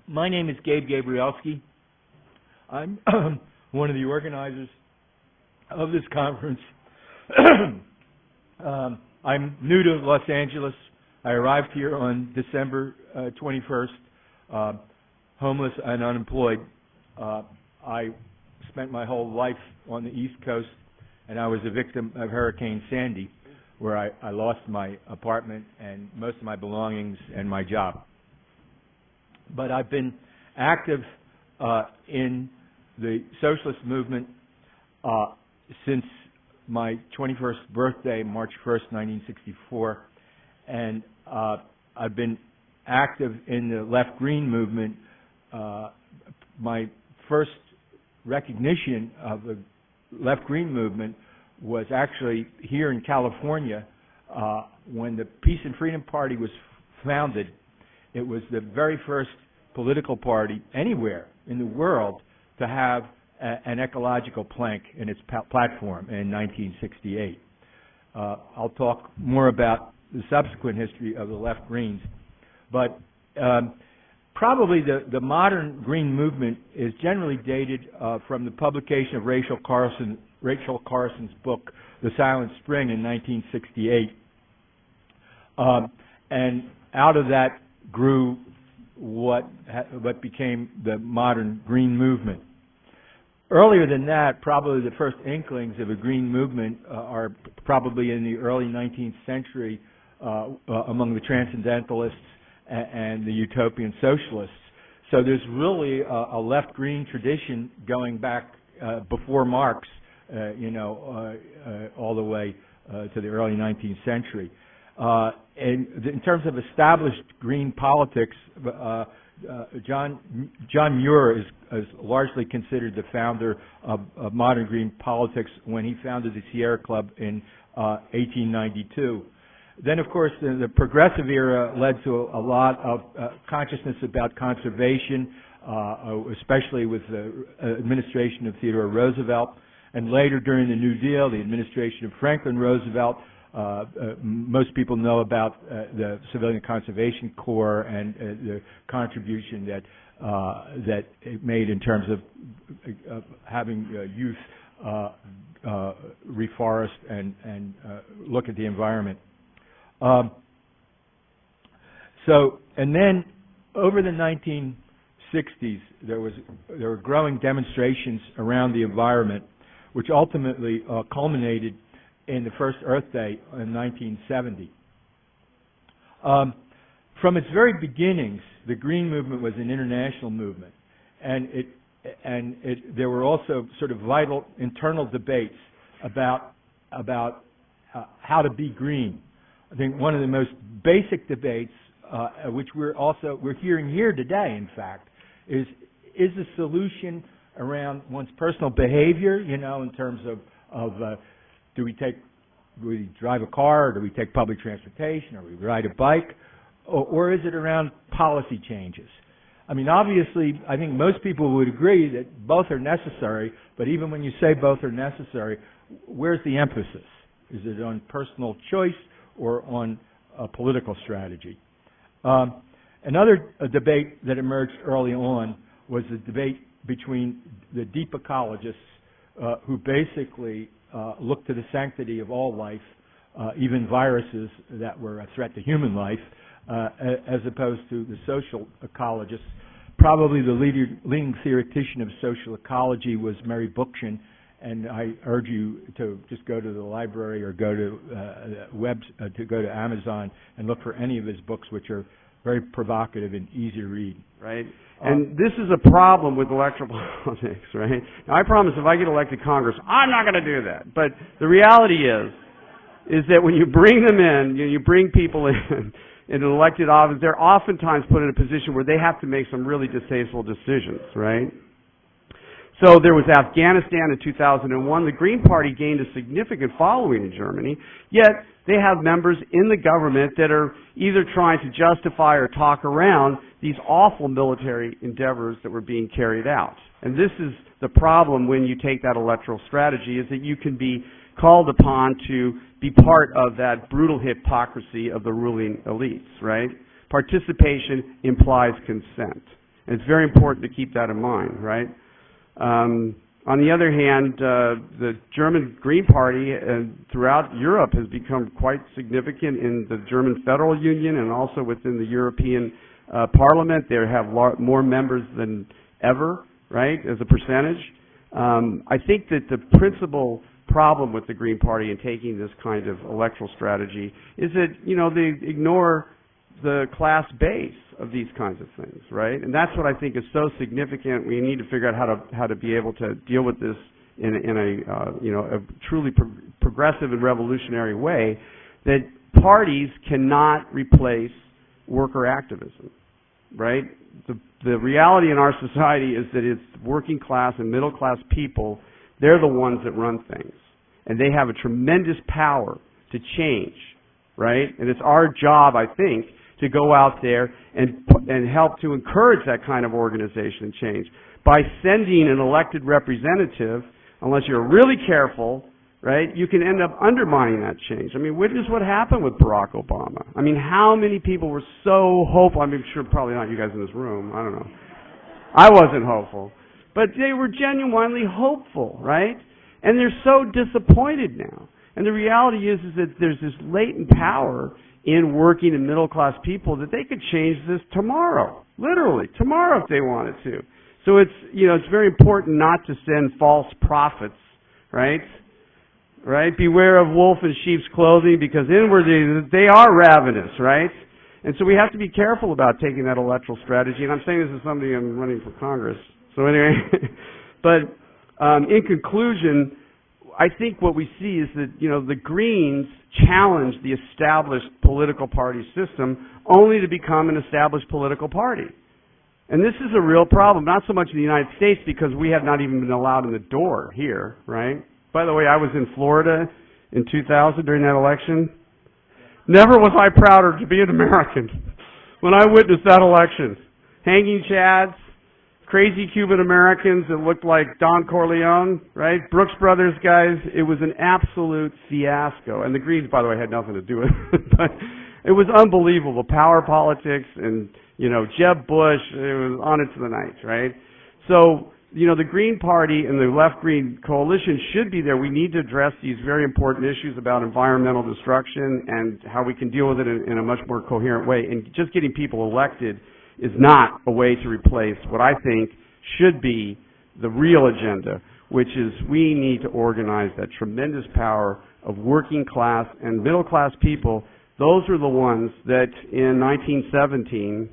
My name is Gabe Gabrielski. I'm one of the organizers of this conference. I'm new to Los Angeles. I arrived here on December 21st, homeless and unemployed. I spent my whole life on the East Coast, and I was a victim of Hurricane Sandy, where I lost my apartment and most of my belongings and my job. But I've been active in the socialist movement since my 21st birthday, March 1st, 1964, and I've been active in the left-green movement. My first recognition of the left-green movement was actually here in California when the Peace and Freedom Party was founded. It was the very first political party anywhere in the world to have an ecological plank in its platform in 1968. I'll talk more about the subsequent history of the left greens, but probably the modern green movement is generally dated from the publication of Rachel Carson's book, The Silent Spring, in 1968. And out of that grew what became the modern green movement. Earlier than that, probably the first inklings of a green movement are probably in the early 19th century among the transcendentalists and the utopian socialists. So there's really a left-green tradition going back before Marx, all the way to the early 19th century. And in terms of established green politics, John Muir is largely considered the founder of modern green politics when he founded the Sierra Club in 1892. Then, of course, the progressive era led to a lot of consciousness about conservation, especially with the administration of Theodore Roosevelt. And later, during the New Deal, the administration of Franklin Roosevelt, most people know about the Civilian Conservation Corps and the contribution that it made in terms of having youth reforest and look at the environment. And then over the 1960s, there were growing demonstrations around the environment, which ultimately culminated in the first Earth Day in 1970. From its very beginnings, the green movement was an international movement, and there were also sort of vital internal debates about how to be green. I think one of the most basic debates, which we're hearing here today, in fact, is the solution around one's personal behavior, in terms of do we drive a car, or do we take public transportation, or we ride a bike, or is it around policy changes? I mean, obviously, I think most people would agree that both are necessary, but even when you say both are necessary, where's the emphasis? Is it on personal choice or on political strategy? Another debate that emerged early on was the debate between the deep ecologists who basically look to the sanctity of all life, even viruses that were a threat to human life, as opposed to the social ecologists. Probably the leading theoretician of social ecology was Mary Bookchin, and I urge you to just go to the library or go to go to Amazon and look for any of his books, which are very provocative and easy to read. Right. And this is a problem with electoral politics, right? Now, I promise if I get elected to Congress, I'm not going to do that. But the reality is that when you bring them in, you bring people in an elected office, they're oftentimes put in a position where they have to make some really distasteful decisions, right? So there was Afghanistan in 2001. The Green Party gained a significant following in Germany, yet they have members in the government that are either trying to justify or talk around these awful military endeavors that were being carried out. And this is the problem when you take that electoral strategy, is that you can be called upon to be part of that brutal hypocrisy of the ruling elites, right? Participation implies consent. And it's very important to keep that in mind, right? On the other hand, the German Green Party throughout Europe has become quite significant in the German Federal Union and also within the European Parliament. They have more members than ever, right, as a percentage. I think that the principal problem with the Green Party in taking this kind of electoral strategy is that, you know, they ignore the class base of these kinds of things, right? And that's what I think is so significant. We need to figure out how to be able to deal with this in a you know, a truly progressive and revolutionary way, that parties cannot replace worker activism, right? The reality in our society is that it's working class and middle class people, they're the ones that run things. And they have a tremendous power to change, right? And it's our job, I think, to go out there and help to encourage that kind of organization and change. By sending an elected representative, unless you're really careful, right, you can end up undermining that change. I mean, witness what happened with Barack Obama. I mean, how many people were so hopeful? I mean, sure, probably not you guys in this room. I don't know. I wasn't hopeful. But they were genuinely hopeful, right? And they're so disappointed now. And the reality is that there's this latent power in working and middle-class people that they could change this tomorrow, literally, tomorrow if they wanted to. So it's, you know, it's very important not to send false prophets, right? Right? Beware of wolf in sheep's clothing, because inwardly they are ravenous, right? And so we have to be careful about taking that electoral strategy. And I'm saying this as somebody I'm running for Congress. So anyway, but in conclusion, I think what we see is that, you know, the Greens challenge the established political party system only to become an established political party. And this is a real problem, not so much in the United States because we have not even been allowed in the door here, right? By the way, I was in Florida in 2000 during that election. Never was I prouder to be an American when I witnessed that election. Hanging chads, crazy Cuban Americans that looked like Don Corleone, right? Brooks Brothers guys. It was an absolute fiasco. And the Greens, by the way, had nothing to do with it. But it was unbelievable. Power politics and, you know, Jeb Bush, it was on it to the night, right? So, you know, the Green Party and the left-green coalition should be there. We need to address these very important issues about environmental destruction and how we can deal with it in a much more coherent way. And just getting people elected is not a way to replace what I think should be the real agenda, which is we need to organize that tremendous power of working class and middle class people. Those are the ones that in 1917,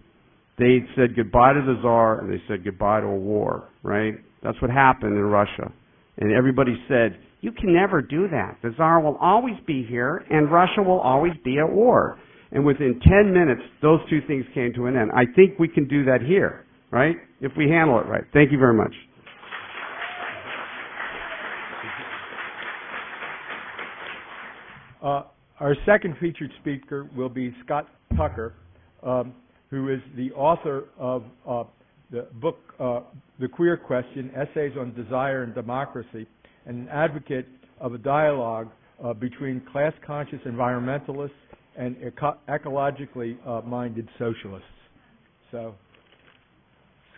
they said goodbye to the Tsar and they said goodbye to a war, right? That's what happened in Russia. And everybody said, you can never do that. The Tsar will always be here and Russia will always be at war. And within 10 minutes, those two things came to an end. I think we can do that here, right? If we handle it right. Thank you very much. Our second featured speaker will be Scott Tucker, who is the author of the book, The Queer Question, Essays on Desire and Democracy, and an advocate of a dialogue between class-conscious environmentalists and ecologically minded socialists. So,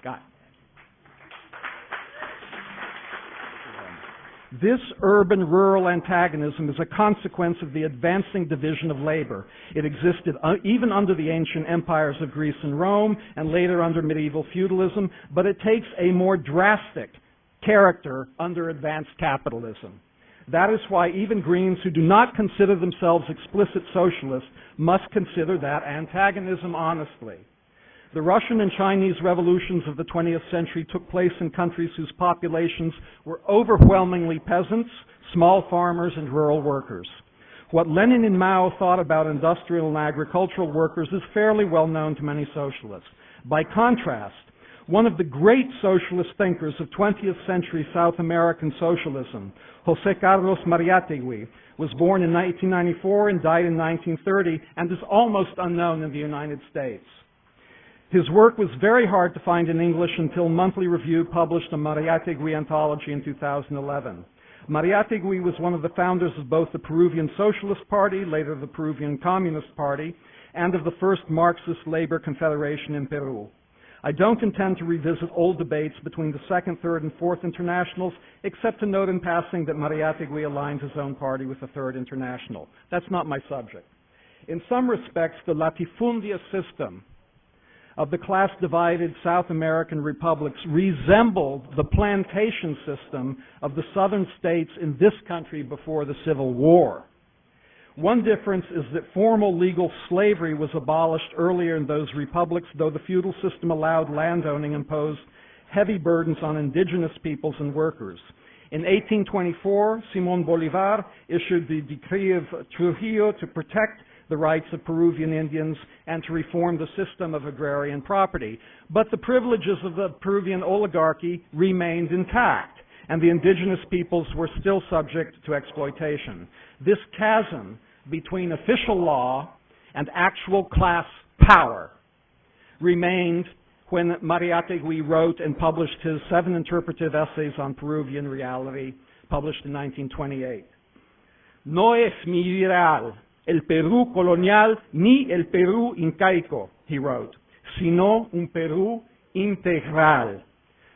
Scott. This urban-rural antagonism is a consequence of the advancing division of labor. It existed even under the ancient empires of Greece and Rome, and later under medieval feudalism, but it takes a more drastic character under advanced capitalism. That is why even Greens who do not consider themselves explicit socialists must consider that antagonism honestly. The Russian and Chinese revolutions of the 20th century took place in countries whose populations were overwhelmingly peasants, small farmers, and rural workers. What Lenin and Mao thought about industrial and agricultural workers is fairly well known to many socialists. By contrast, one of the great socialist thinkers of 20th century South American socialism, José Carlos Mariátegui, was born in 1994 and died in 1930 and is almost unknown in the United States. His work was very hard to find in English until Monthly Review published a Mariátegui anthology in 2011. Mariátegui was one of the founders of both the Peruvian Socialist Party, later the Peruvian Communist Party, and of the first Marxist Labor Confederation in Peru. I don't intend to revisit old debates between the Second, Third, and Fourth Internationals, except to note in passing that Mariátegui aligned his own party with the Third International. That's not my subject. In some respects, the latifundia system of the class-divided South American republics resembled the plantation system of the southern states in this country before the Civil War. One difference is that formal legal slavery was abolished earlier in those republics, though the feudal system allowed landowning imposed heavy burdens on indigenous peoples and workers. In 1824, Simón Bolívar issued the Decree of Trujillo to protect the rights of Peruvian Indians and to reform the system of agrarian property. But the privileges of the Peruvian oligarchy remained intact, and the indigenous peoples were still subject to exploitation. This chasm between official law and actual class power remained when Mariátegui wrote and published his 7 interpretive essays on Peruvian reality, published in 1928. No es mi ideal el Perú colonial ni el Perú incaico, he wrote, sino un Perú integral.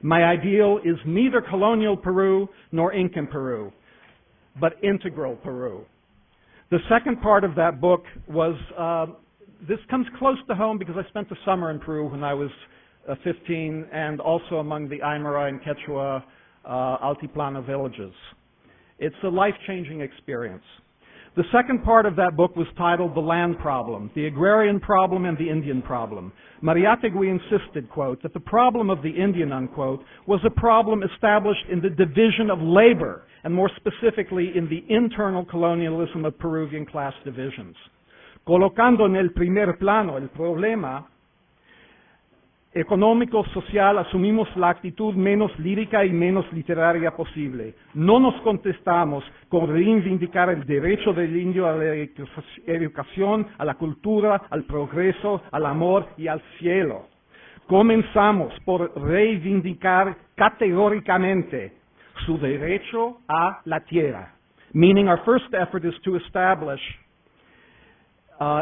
My ideal is neither colonial Peru nor Incan Peru, but integral Peru. The second part of that book was, this comes close to home because I spent the summer in Peru when I was 15 and also among the Aymara and Quechua Altiplano villages. It's a life-changing experience. The second part of that book was titled The Land Problem, the Agrarian Problem and the Indian Problem. Mariátegui insisted, quote, that the problem of the Indian, unquote, was a problem established in the division of labor, and more specifically in the internal colonialism of Peruvian class divisions. Colocando en el primer plano el problema económico-social, asumimos la actitud menos lírica y menos literaria posible. No nos contestamos con reivindicar el derecho del indio a la educación, a la cultura, al progreso, al amor y al cielo. Comenzamos por reivindicar categóricamente su derecho a la tierra, meaning our first effort is to establish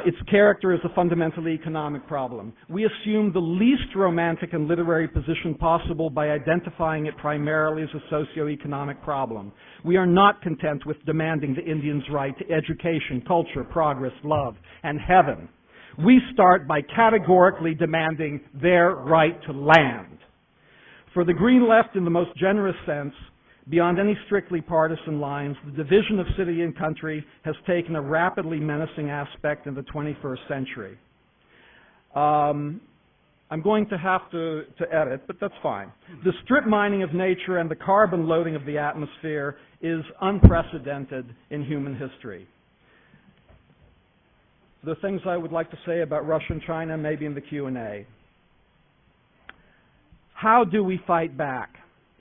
its character as a fundamentally economic problem. We assume the least romantic and literary position possible by identifying it primarily as a socio-economic problem. We are not content with demanding the Indians' right to education, culture, progress, love, and heaven. We start by categorically demanding their right to land. For the Green Left, in the most generous sense, beyond any strictly partisan lines, the division of city and country has taken a rapidly menacing aspect in the 21st century. I'm going to have to edit, but that's fine. The strip mining of nature and the carbon loading of the atmosphere is unprecedented in human history. The things I would like to say about Russia and China may be in the Q&A. How do we fight back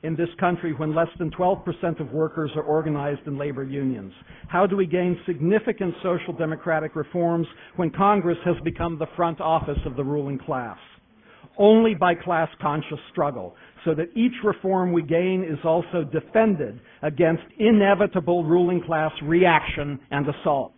in this country when less than 12% of workers are organized in labor unions? How do we gain significant social democratic reforms when Congress has become the front office of the ruling class? Only by class-conscious struggle, so that each reform we gain is also defended against inevitable ruling class reaction and assault.